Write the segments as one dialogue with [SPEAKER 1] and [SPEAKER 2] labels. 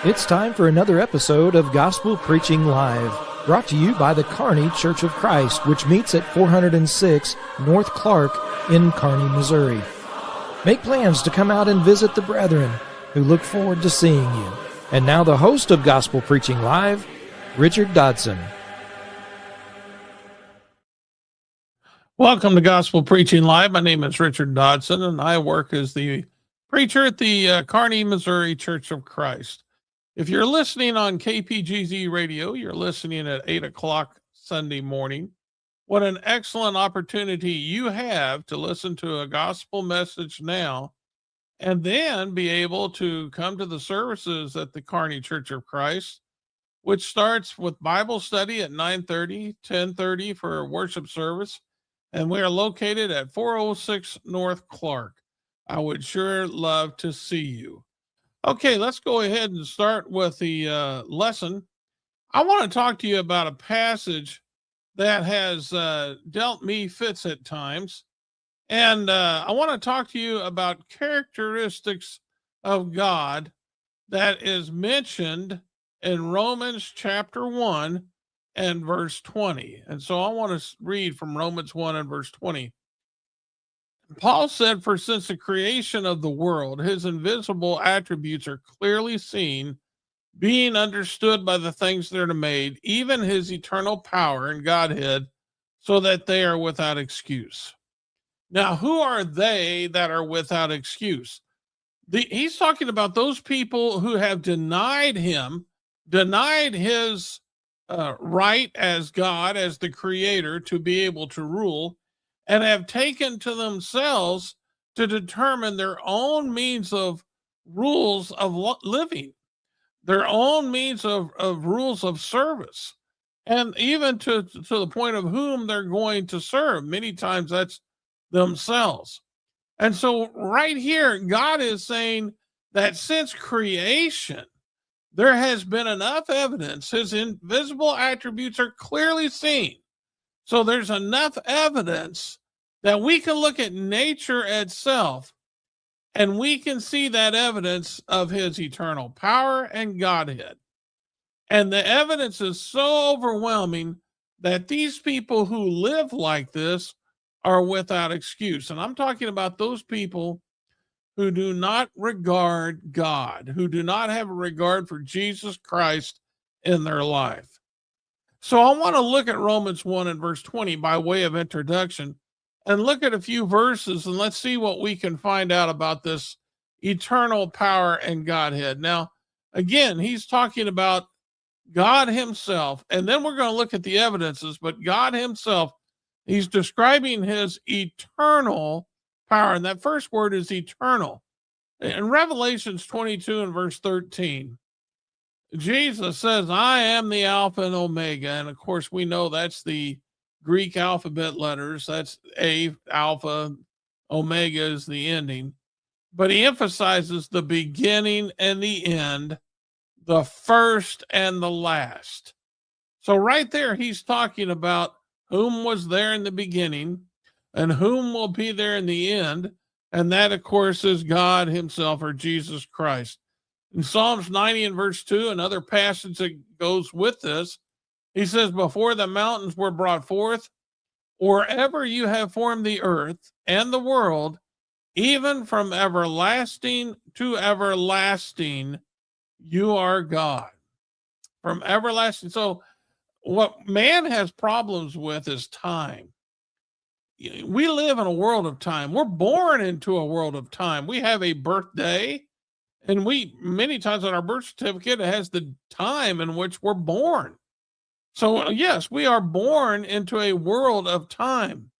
[SPEAKER 1] It's time for another episode of Gospel Preaching Live, brought to you by the Kearney Church of Christ, which meets at 406 North Clark in Kearney, Missouri. Make plans to come out and visit the brethren, who look forward to seeing you. And now the host of Gospel Preaching Live, Richard Dodson.
[SPEAKER 2] Welcome to Gospel Preaching Live. My name is Richard Dodson, and I work as the preacher at the Kearney, Missouri Church of Christ. If you're listening on KPGZ radio, you're listening at 8 o'clock Sunday morning. What an excellent opportunity you have to listen to a gospel message now and then be able to come to the services at the Kearney Church of Christ, which starts with Bible study at 9:30, 10:30 for a worship service. And we are located at 406 North Clark. I would sure love to see you. Okay, let's go ahead and start with the lesson. I want to talk to you about a passage that has dealt me fits at times. And I want to talk to you about characteristics of God that is mentioned in Romans chapter 1 and verse 20. And so I want to read from Romans 1 and verse 20. Paul said, "For since the creation of the world, his invisible attributes are clearly seen, being understood by the things that are made, even his eternal power and Godhead, so that they are without excuse." Now, who are they that are without excuse? He's talking about those people who have denied him, denied his right as God, as the creator, to be able to rule, and have taken to themselves to determine their own means of rules of living, their own means of rules of service, and even to the point of whom they're going to serve. Many times that's themselves. And so right here, God is saying that since creation, there has been enough evidence. His invisible attributes are clearly seen. So there's enough evidence that we can look at nature itself and we can see that evidence of his eternal power and Godhead. And the evidence is so overwhelming that these people who live like this are without excuse. And I'm talking about those people who do not regard God, who do not have a regard for Jesus Christ in their life. So I want to look at Romans 1 and verse 20 by way of introduction and look at a few verses, and let's see what we can find out about this eternal power and Godhead. Now, again, he's talking about God himself, and then we're going to look at the evidences, but God himself, he's describing his eternal power, and that first word is eternal. In Revelations 22 and verse 13, Jesus says, "I am the Alpha and Omega." And of course, we know that's the Greek alphabet letters. That's A, Alpha, Omega is the ending. But he emphasizes the beginning and the end, the first and the last. So right there, he's talking about whom was there in the beginning and whom will be there in the end. And that, of course, is God himself, or Jesus Christ. In Psalms 90 and verse 2, another passage that goes with this, he says, "Before the mountains were brought forth, or ever you have formed the earth and the world, even from everlasting to everlasting, you are God." From everlasting. So what man has problems with is time. We live in a world of time. We're born into a world of time. We have a birthday, and we, many times on our birth certificate, it has the time in which we're born. So yes, we are born into a world of time,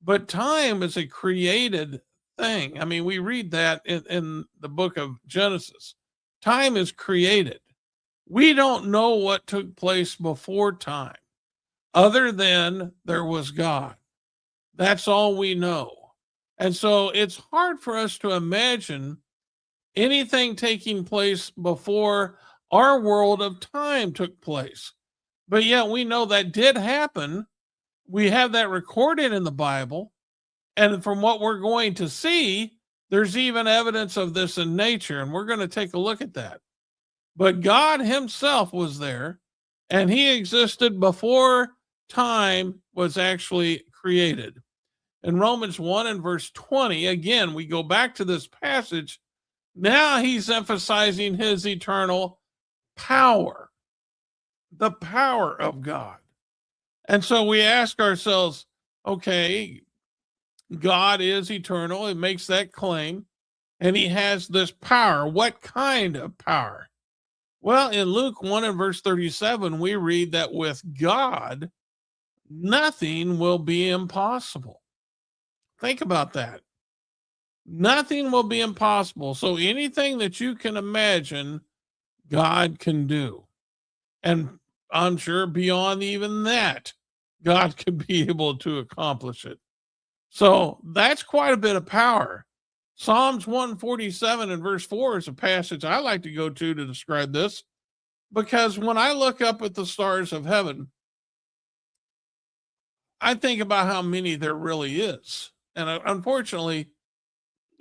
[SPEAKER 2] but time is a created thing. I mean, we read that in the book of Genesis. Time is created. We don't know what took place before time, other than there was God. That's all we know. And so it's hard for us to imagine anything taking place before our world of time took place. But yet we know that did happen. We have that recorded in the Bible. And from what we're going to see, there's even evidence of this in nature. And we're going to take a look at that. but God himself was there, and he existed before time was actually created. In Romans 1 and verse 20, again, we go back to this passage. Now he's emphasizing his eternal power, the power of God. And so we ask ourselves, okay, God is eternal. It makes that claim. And he has this power. What kind of power? Well, in Luke 1 and verse 37, we read that with God, nothing will be impossible. Think about that. Nothing will be impossible. So anything that you can imagine, God can do. And I'm sure beyond even that, God could be able to accomplish it. So that's quite a bit of power. Psalms 147 and verse 4 is a passage I like to go to describe this, because when I look up at the stars of heaven, I think about how many there really is. And unfortunately,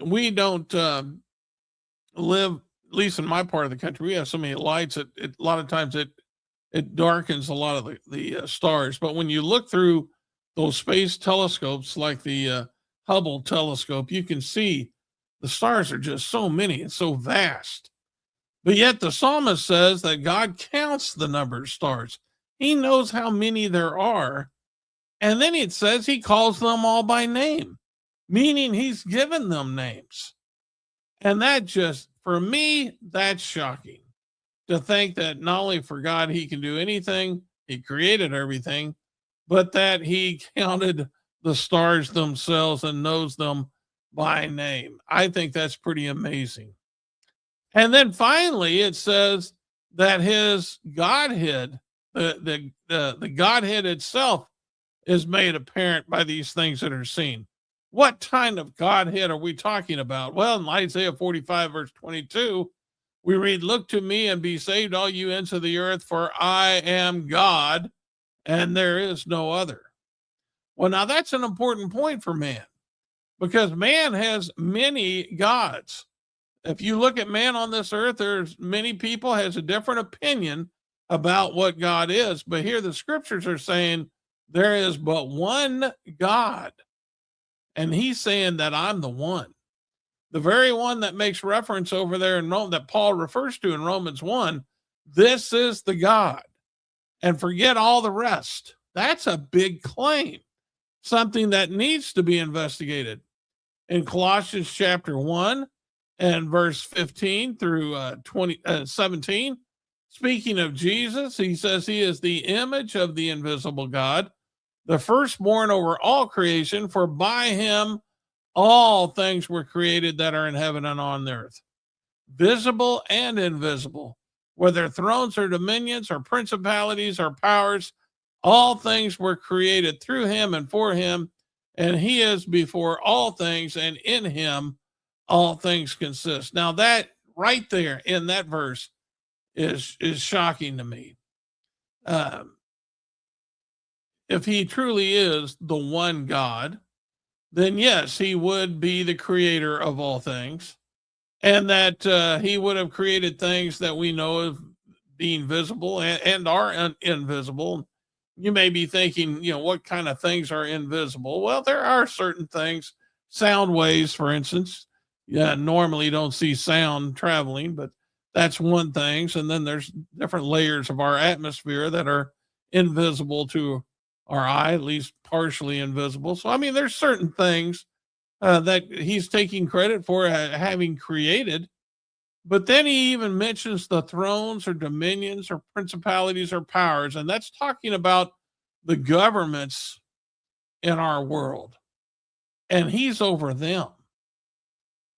[SPEAKER 2] we don't live, at least in my part of the country, we have so many lights that a lot of times it darkens a lot of the stars. But when you look through those space telescopes like the Hubble telescope, you can see the stars are just so many and so vast. But yet the psalmist says that God counts the number of stars. He knows how many there are. And then it says he calls them all by name, meaning he's given them names. And that just, for me, that's shocking to think that not only for God he can do anything, he created everything, but that he counted the stars themselves and knows them by name. I think that's pretty amazing. And then finally, it says that his Godhead, the Godhead itself, is made apparent by these things that are seen. What kind of Godhead are we talking about? Well, in Isaiah 45, verse 22, we read, "Look to me and be saved, all you ends of the earth, for I am God, and there is no other." Well, now that's an important point for man, because man has many gods. If you look at man on this earth, there's many people has a different opinion about what God is. But here the scriptures are saying there is but one God. And he's saying that I'm the one. The very one that makes reference over there in Rome that Paul refers to in Romans 1. This is the God. And forget all the rest. That's a big claim. Something that needs to be investigated. In Colossians chapter 1 and verse 15 through 17, speaking of Jesus, he says he is the image of the invisible God, the firstborn over all creation, for by him all things were created that are in heaven and on the earth, visible and invisible, whether thrones or dominions or principalities or powers, all things were created through him and for him, and he is before all things, and in him all things consist. Now that right there in that verse is shocking to me. If he truly is the one God, then yes, he would be the creator of all things, and that he would have created things that we know of being visible and are invisible. You may be thinking, what kind of things are invisible? Well, there are certain things, sound waves, for instance. Yeah, normally you don't see sound traveling, but that's one thing. And then there's different layers of our atmosphere that are invisible to our eye, at least partially invisible. So, I mean, there's certain things that he's taking credit for having created. But then he even mentions the thrones or dominions or principalities or powers. And that's talking about the governments in our world. And he's over them.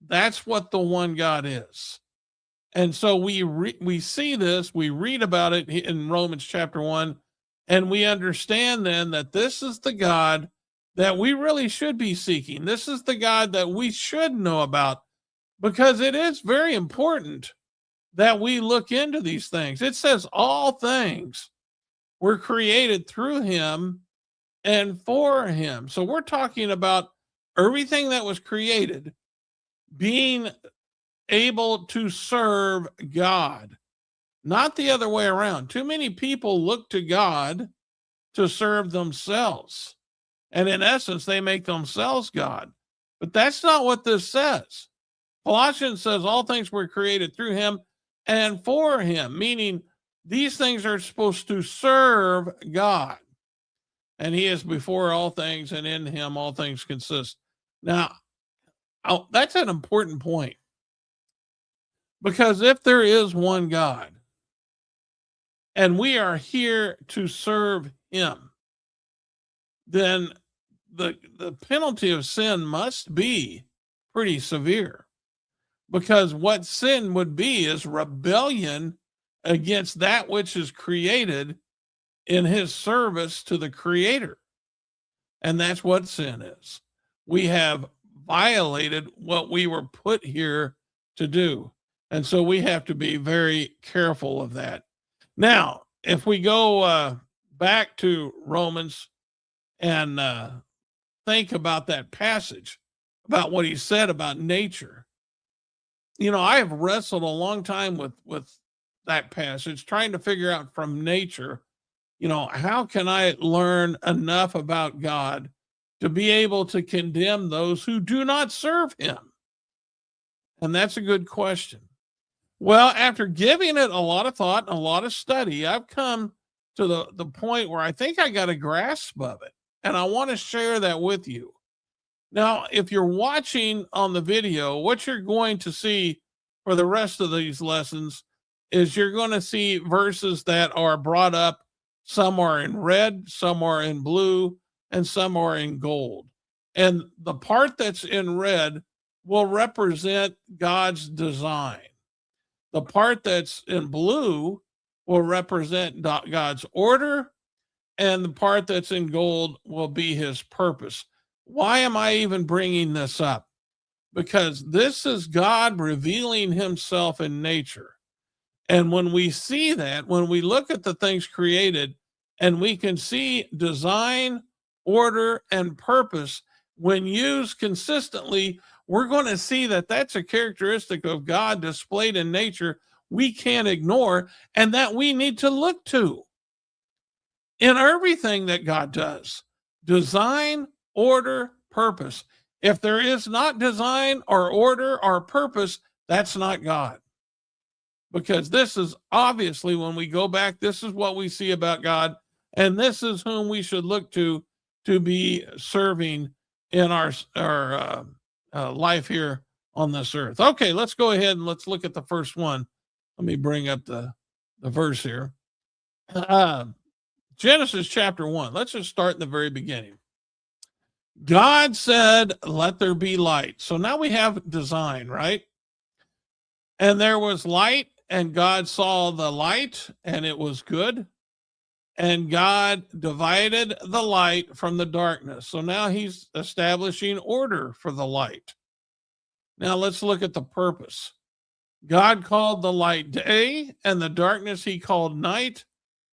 [SPEAKER 2] That's what the one God is. And so we see this, we read about it in Romans chapter 1, and we understand then that this is the God that we really should be seeking. This is the God that we should know about, because it is very important that we look into these things. It says all things were created through him and for him. So we're talking about everything that was created being able to serve God. not the other way around. Too many people look to God to serve themselves. And in essence, they make themselves God. But that's not what this says. Colossians says all things were created through him and for him, meaning these things are supposed to serve God. And he is before all things, and in him all things consist. Now, that's an important point. Because if there is one God, and we are here to serve him, then the penalty of sin must be pretty severe. Because what sin would be is rebellion against that which is created in his service to the Creator. And that's what sin is. We have violated what we were put here to do. And so we have to be very careful of that. Now, if we go back to Romans and think about that passage, about what he said about nature, you know, I have wrestled a long time with that passage, trying to figure out from nature, you know, how can I learn enough about God to be able to condemn those who do not serve him? And that's a good question. Well, after giving it a lot of thought and a lot of study, I've come to the point where I think I got a grasp of it. And I want to share that with you. Now, if you're watching on the video, what you're going to see for the rest of these lessons is you're going to see verses that are brought up. Some are in red, some are in blue, and some are in gold. And the part that's in red will represent God's design. The part that's in blue will represent God's order, and the part that's in gold will be his purpose. Why am I even bringing this up? Because this is God revealing himself in nature. And when we see that, when we look at the things created and we can see design, order, and purpose, when used consistently, we're going to see that that's a characteristic of God displayed in nature we can't ignore and that we need to look to in everything that God does. Design, order, purpose. If there is not design or order or purpose, that's not God. Because this is obviously, when we go back, this is what we see about God, and this is whom we should look to be serving in our life here on this earth. Okay, let's go ahead and let's look at the first one. Let me bring up the verse here. Genesis chapter 1. Let's just start in the very beginning. God said, let there be light. So now we have design, right? And there was light, and God saw the light, and it was good. And God divided the light from the darkness. So now he's establishing order for the light. Now let's look at the purpose. God called the light day, and the darkness he called night.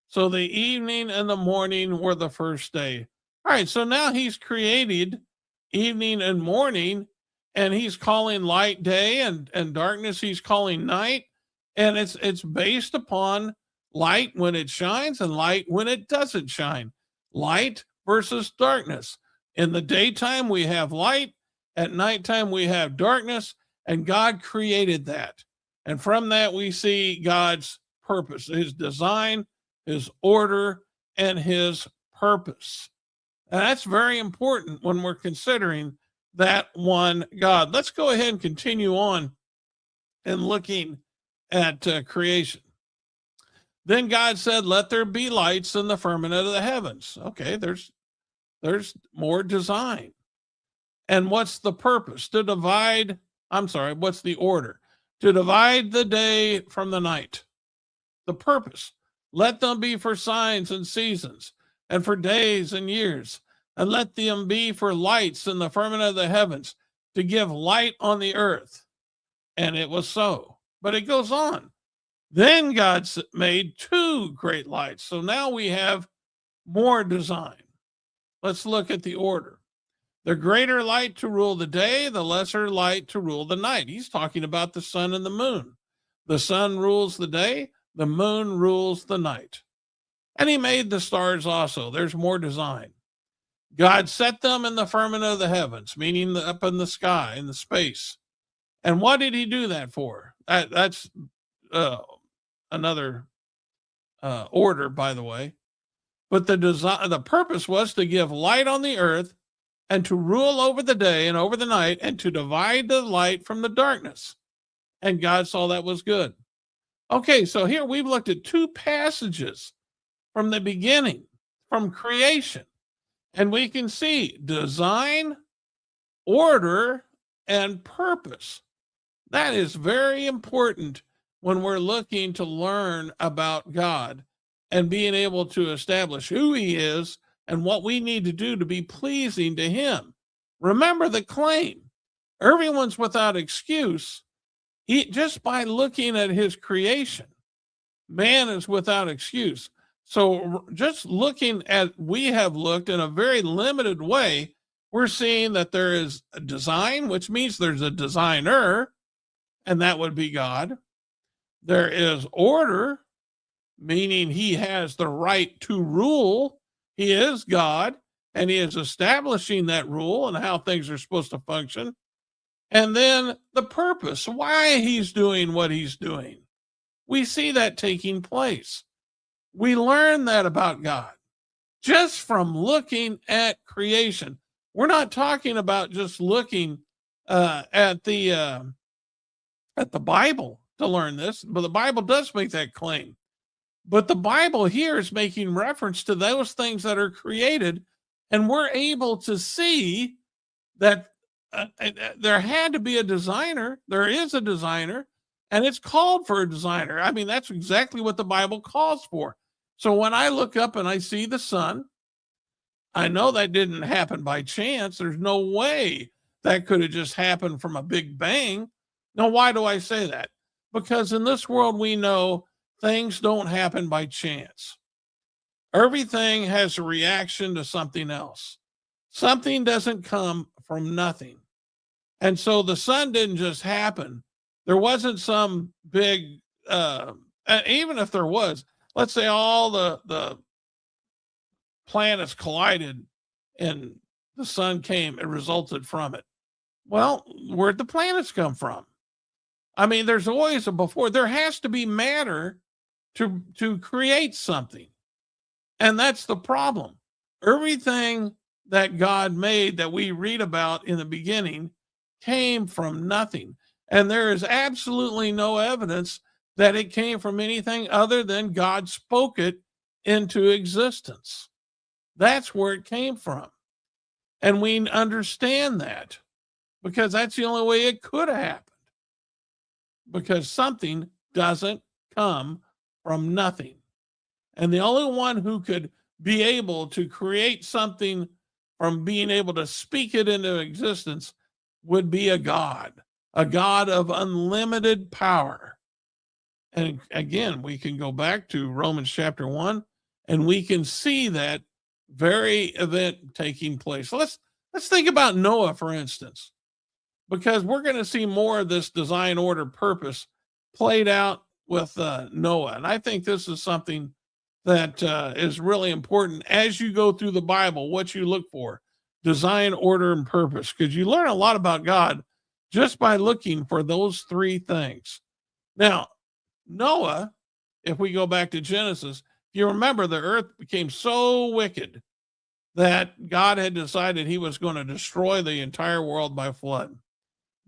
[SPEAKER 2] So the evening and the morning were the first day. All right, so now he's created evening and morning, and he's calling light day, and darkness he's calling night. And it's based upon light when it shines and light when it doesn't shine. Light versus darkness. In the daytime, we have light. At nighttime, we have darkness. And God created that. And from that, we see God's purpose, his design, his order, and his purpose. And that's very important when we're considering that one God. Let's go ahead and continue on and looking at creation. Then God said, let there be lights in the firmament of the heavens. Okay, there's more design. And what's the purpose? What's the order? To divide the day from the night. The purpose. Let them be for signs and seasons, and for days and years, and let them be for lights in the firmament of the heavens, to give light on the earth. And it was so. But it goes on. Then God made two great lights. So now we have more design. Let's look at the order. The greater light to rule the day, the lesser light to rule the night. He's talking about the sun and the moon. The sun rules the day, The moon rules the night. And he made the stars also. There's more design. God set them in the firmament of the heavens, meaning up in the sky, in the space. And what did he do that for? That's another order, by the way. But the purpose was to give light on the earth and to rule over the day and over the night and to divide the light from the darkness. And God saw that was good. Okay, so here we've looked at two passages from the beginning, from creation. And we can see design, order, and purpose. That is very important when we're looking to learn about God and being able to establish who he is and what we need to do to be pleasing to him. Remember the claim, everyone's without excuse. Just by looking at his creation, man is without excuse. So just looking at, we have looked in a very limited way, we're seeing that there is a design, which means there's a designer, and that would be God. There is order, meaning he has the right to rule. He is God, and he is establishing that rule and how things are supposed to function. And then the purpose, why he's doing what he's doing. We see that taking place. We learn that about God just from looking at creation. We're not talking about just looking at the Bible to learn this, but the Bible does make that claim. But the Bible here is making reference to those things that are created, and we're able to see that there had to be a designer. There is a designer, and it's called for a designer. I mean, that's exactly what the Bible calls for. So when I look up and I see the sun, I know that didn't happen by chance. There's no way that could have just happened from a big bang. Now, why do I say that? Because in this world, we know things don't happen by chance. Everything has a reaction to something else. Something doesn't come from nothing. And so the sun didn't just happen. There wasn't some big, even if there was, let's say all the planets collided and the sun came, it resulted from it. Well, where'd the planets come from? I mean, there's always there has to be matter to create something. And that's the problem. Everything that God made that we read about in the beginning came from nothing. And there is absolutely no evidence that it came from anything other than God spoke it into existence. That's where it came from. And we understand that because that's the only way it could have happened. Because something doesn't come from nothing. And the only one who could be able to create something from being able to speak it into existence would be a God of unlimited power. And again, we can go back to Romans chapter 1 and we can see that very event taking place. So let's think about Noah, for instance, because we're going to see more of this design, order, purpose played out with Noah. And I think this is something that is really important as you go through the Bible, what you look for, design, order, and purpose, because you learn a lot about God just by looking for those three things. Now, Noah, if we go back to Genesis, if you remember, the earth became so wicked that God had decided he was going to destroy the entire world by flood.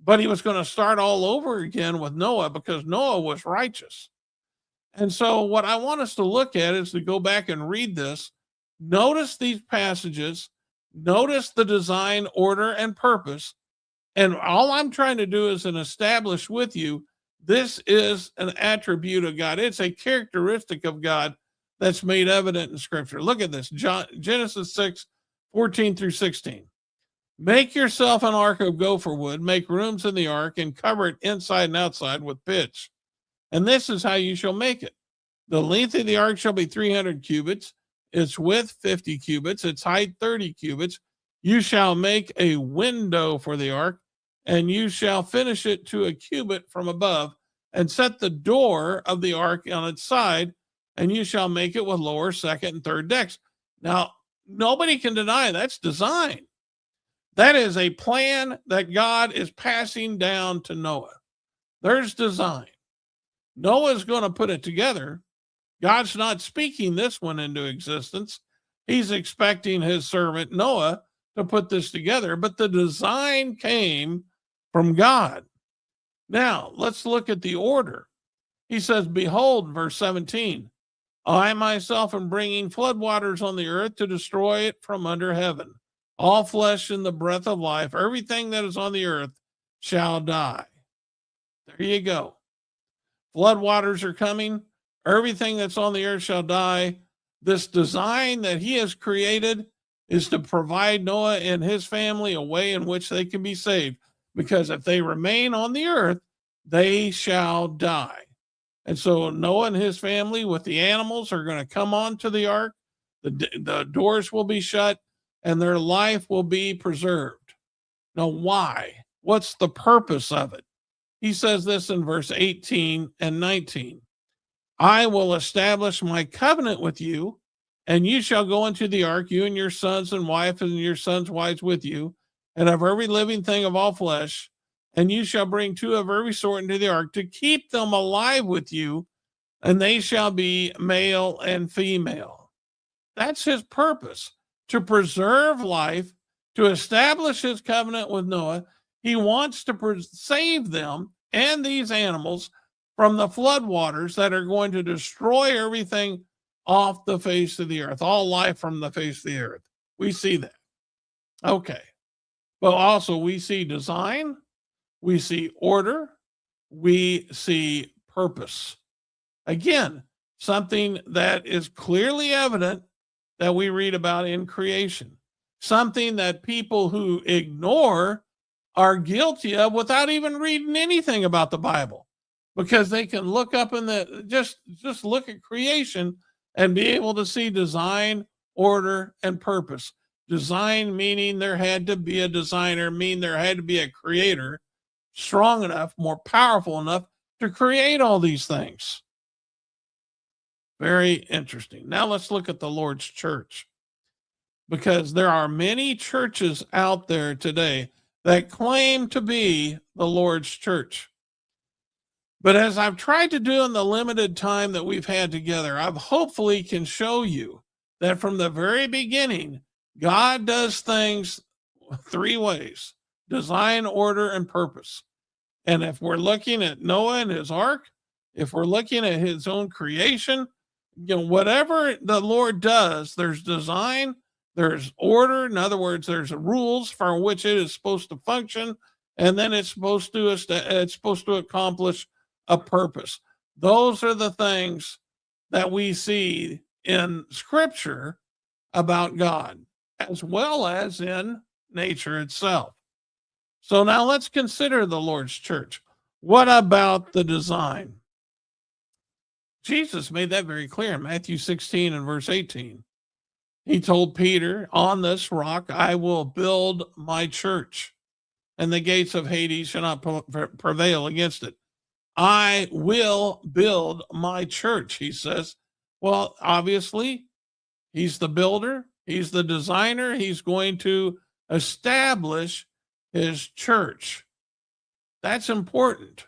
[SPEAKER 2] But he was going to start all over again with Noah because Noah was righteous. And so what I want us to look at is to go back and read this, notice these passages, notice the design, order, and purpose. And all I'm trying to do is establish with you, this is an attribute of God. It's a characteristic of God that's made evident in Scripture. Look at this, Genesis 6:14-16. Make yourself an ark of gopher wood, make rooms in the ark, and cover it inside and outside with pitch. And this is how you shall make it. The length of the ark shall be 300 cubits, its width 50 cubits, its height 30 cubits. You shall make a window for the ark, and you shall finish it to a cubit from above, and set the door of the ark on its side, and you shall make it with lower, second, and third decks. Now, nobody can deny that's design. That is a plan that God is passing down to Noah. There's design. Noah's going to put it together. God's not speaking this one into existence. He's expecting his servant Noah to put this together, but the design came from God. Now, let's look at the order. He says, behold, verse 17, I myself am bringing floodwaters on the earth to destroy it from under heaven. All flesh in the breath of life, everything that is on the earth shall die. There you go. Floodwaters are coming. Everything that's on the earth shall die. This design that he has created is to provide Noah and his family a way in which they can be saved. Because if they remain on the earth, they shall die. And so Noah and his family with the animals are going to come onto the ark. The doors will be shut and their life will be preserved. Now, why? What's the purpose of it? He says this in verse 18 and 19. I will establish my covenant with you, and you shall go into the ark, you and your sons and wife and your sons' wives with you, and of every living thing of all flesh, and you shall bring two of every sort into the ark to keep them alive with you, and they shall be male and female. That's his purpose, to preserve life, to establish his covenant with Noah. He wants to save them and these animals from the floodwaters that are going to destroy everything off the face of the earth, all life from the face of the earth. We see that. Okay. But also we see design, we see order, we see purpose. Again, something that is clearly evident that we read about in creation, something that people who ignore are guilty of without even reading anything about the Bible, because they can look up in the, just look at creation and be able to see design, order, and purpose. Design meaning there had to be a designer, meaning there had to be a creator strong enough, more powerful enough to create all these things. Very interesting. Now let's look at the Lord's church, because there are many churches out there today that claim to be the Lord's church. But as I've tried to do in the limited time that we've had together, I've hopefully can show you that from the very beginning, God does things three ways: design, order, and purpose. And if we're looking at Noah and his ark, if we're looking at his own creation, whatever the Lord does, there's design, there's order. In other words, there's rules for which it is supposed to function, and then it's supposed to accomplish a purpose. Those are the things that we see in Scripture about God, as well as in nature itself. So now let's consider the Lord's church. What about the design? Jesus made that very clear in Matthew 16 and verse 18. He told Peter, on this rock I will build my church, and the gates of Hades shall not prevail against it. I will build my church, he says. Well, obviously, he's the builder, he's the designer, he's going to establish his church. That's important.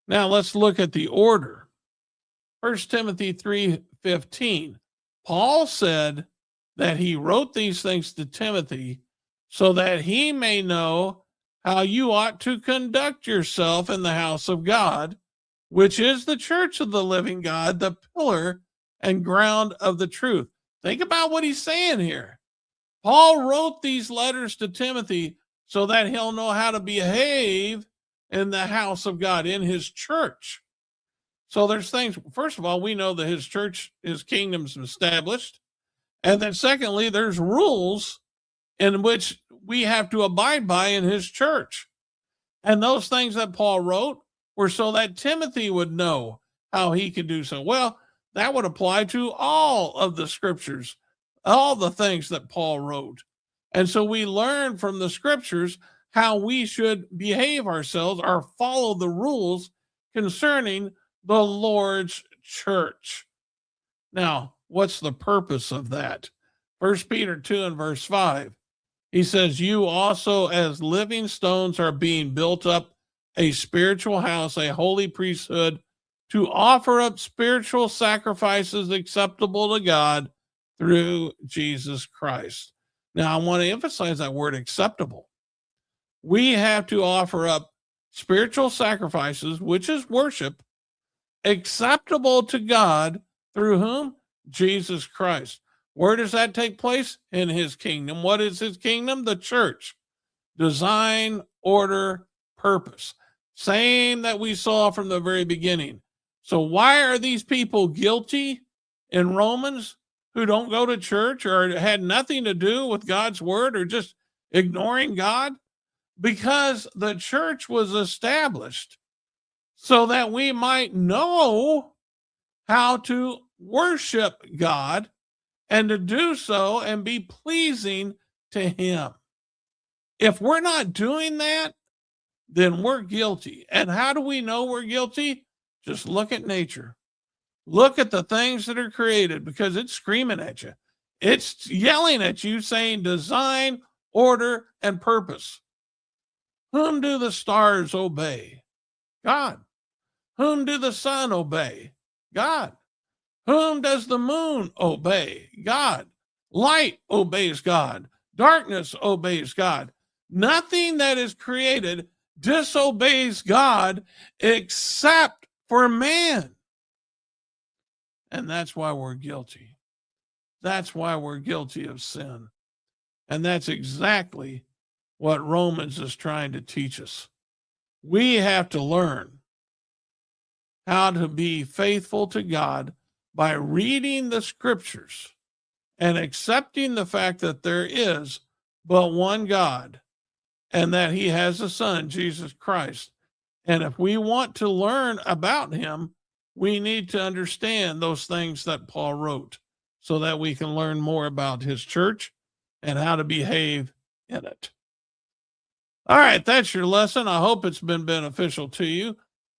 [SPEAKER 2] Now let's look at the order. 1 Timothy 3:15. Paul said that he wrote these things to Timothy so that he may know how you ought to conduct yourself in the house of God, which is the church of the living God, the pillar and ground of the truth. Think about what he's saying here. Paul wrote these letters to Timothy so that he'll know how to behave in the house of God, in his church. So there's things, first of all, we know that his church, his kingdom's established. And then secondly, there's rules in which we have to abide by in his church. And those things that Paul wrote were so that Timothy would know how he could do so. Well, that would apply to all of the scriptures, all the things that Paul wrote. And so we learn from the scriptures how we should behave ourselves or follow the rules concerning the Lord's church. Now, what's the purpose of that? 1 Peter 2 and verse 5. He says, you also as living stones are being built up a spiritual house, a holy priesthood, to offer up spiritual sacrifices acceptable to God through Jesus Christ. Now, I want to emphasize that word acceptable. We have to offer up spiritual sacrifices, which is worship, acceptable to God through whom? Jesus Christ. Where does that take place? In his kingdom. What is his kingdom? The church. Design, order, purpose. Same that we saw from the very beginning. So why are these people guilty in Romans who don't go to church or had nothing to do with God's word or just ignoring God? Because the church was established so that we might know how to worship God and to do so and be pleasing to him. If we're not doing that, then we're guilty. And how do we know we're guilty? Just look at nature. Look at the things that are created, because it's screaming at you. It's yelling at you saying design, order, and purpose. Whom do the stars obey? God. Whom do the sun obey? God. Whom does the moon obey? God. Light obeys God. Darkness obeys God. Nothing that is created disobeys God except for man. And that's why we're guilty. That's why we're guilty of sin. And that's exactly what Romans is trying to teach us. We have to learn how to be faithful to God by reading the scriptures and accepting the fact that there is but one God and that he has a son, Jesus Christ. And if we want to learn about him, we need to understand those things that Paul wrote so that we can learn more about his church and how to behave in it. All right, that's your lesson. I hope it's been beneficial to you.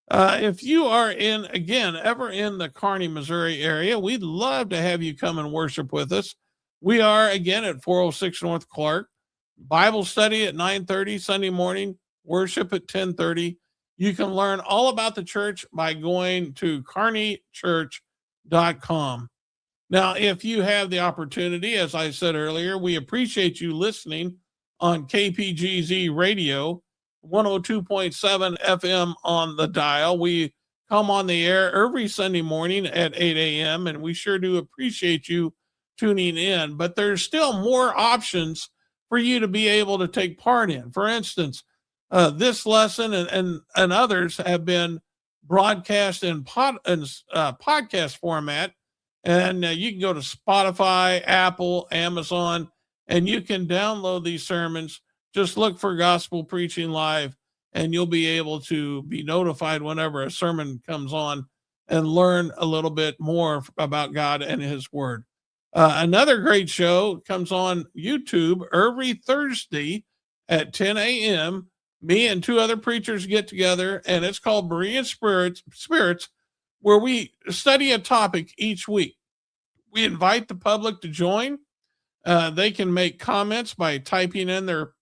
[SPEAKER 2] If you are ever in the Kearney, Missouri area, we'd love to have you come and worship with us. We are again at 406 North Clark. Bible study at 9:30 Sunday morning, worship at 10:30. You can learn all about the church by going to kearneychurch.com. Now, if you have the opportunity, as I said earlier, we appreciate you listening on KPGZ Radio, 102.7 FM on the dial. We come on the air every Sunday morning at 8 a.m., and we sure do appreciate you tuning in. But there's still more options for you to be able to take part in. For instance, this lesson and others have been broadcast in podcast format, and you can go to Spotify, Apple, Amazon, and you can download these sermons. Just look for Gospel Preaching Live, and you'll be able to be notified whenever a sermon comes on and learn a little bit more about God and his word. Another great show comes on YouTube every Thursday at 10 a.m. Me and two other preachers get together, and it's called Berean Spirits, where we study a topic each week. We invite the public to join. They can make comments by typing in their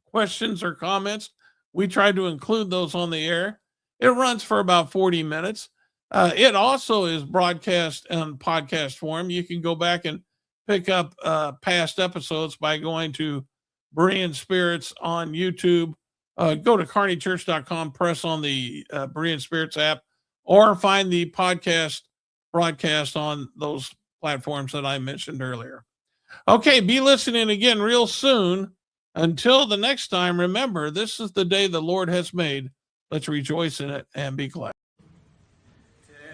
[SPEAKER 2] questions or comments. We try to include those on the air. It runs for about 40 minutes. It also is broadcast in podcast form. You can go back and pick up past episodes by going to Berean Spirits on YouTube. Go to kearneychurch.com, press on the Berean Spirits app, or find the podcast broadcast on those platforms that I mentioned earlier. Okay, be listening again real soon. Until the next time, remember, this is the day the Lord has made. Let's rejoice in it and be glad.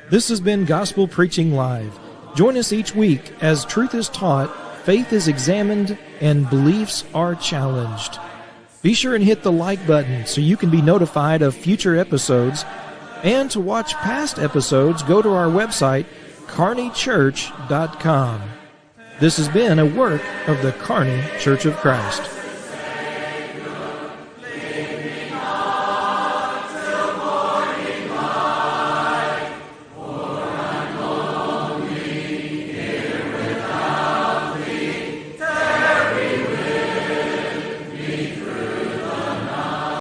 [SPEAKER 1] This has been Gospel Preaching Live. Join us each week as truth is taught, faith is examined, and beliefs are challenged. Be sure and hit the like button so you can be notified of future episodes. And to watch past episodes, go to our website, kearneychurch.com. This has been a work of the Kearney Church of Christ.